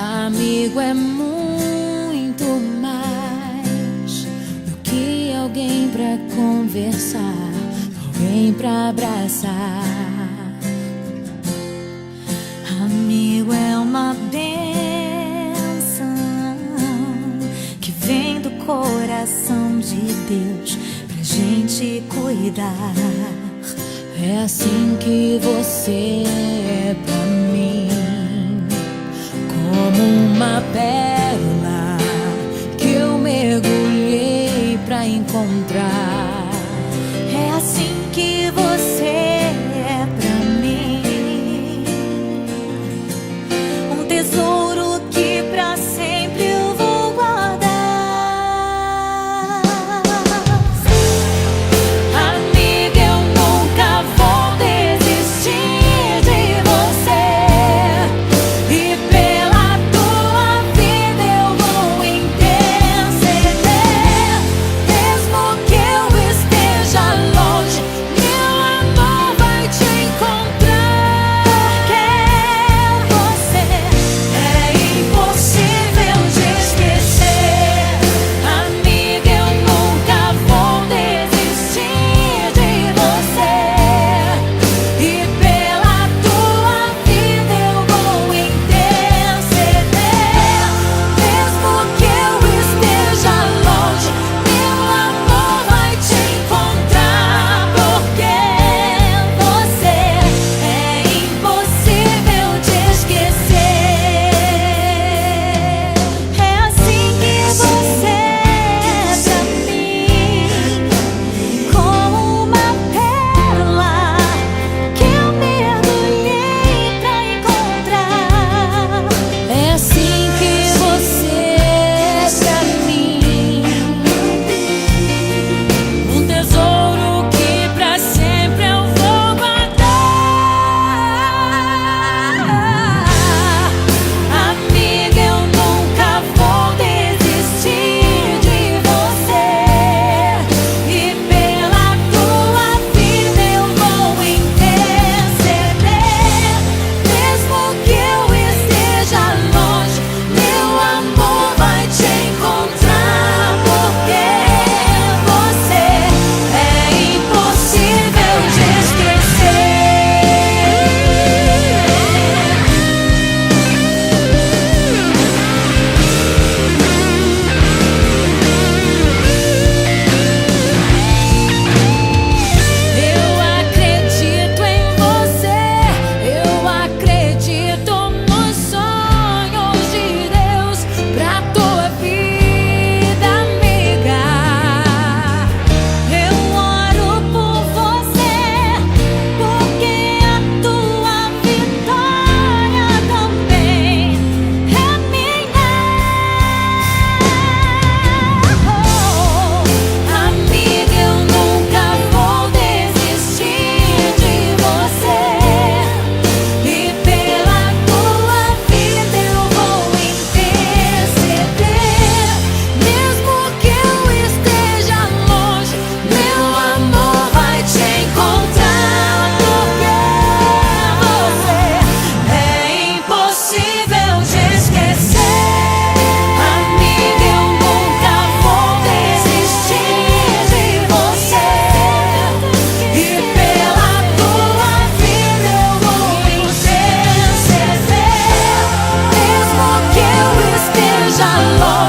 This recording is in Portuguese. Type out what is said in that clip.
Amigo é muito mais do que alguém pra conversar, alguém pra abraçar. Amigo é uma bênção que vem do coração de Deus pra gente cuidar. É assim que você é pra mim, como uma pérola que eu mergulhei pra encontrar. É assim que você é pra mim, um tesouro que pra sempre eu vou guardar. Amiga, eu nunca vou desistir de você, e pela tua vida eu vou interceder. Mesmo que eu esteja longe, meu amor vai te encontrar. Porque você é impossível de esquecer. Amiga, eu nunca vou desistir de você, e pela tua vida eu vou interceder. Mesmo que eu esteja longe, meu amor vai te encontrar. Porque você é impossível de esquecer. É assim que você é pra mim, como uma pérola que eu mergulhei pra encontrar. É assim que você é pra mim, um tesouro que pra sempre eu vou guardar. Amiga, eu nunca vou desistir de você, e pela tua vida eu vou interceder. Mesmo que eu esteja longe, meu amor vai te encontrar. Porque você é impossível de esquecer. Eu acredito em você, eu acredito nos sonhos de Deus pra tua vida, amiga. Eu oro por você, porque a tua vitória também é minha. Amiga, eu nunca vou desistir de você, e pela tua vida eu vou interceder. Mesmo que eu esteja longe, meu amor vai te encontrar. Porque você é impossível de esquecer. Amiga, eu nunca vou desistir de você, e pela tua vida eu vou interceder. Mesmo que eu esteja longe,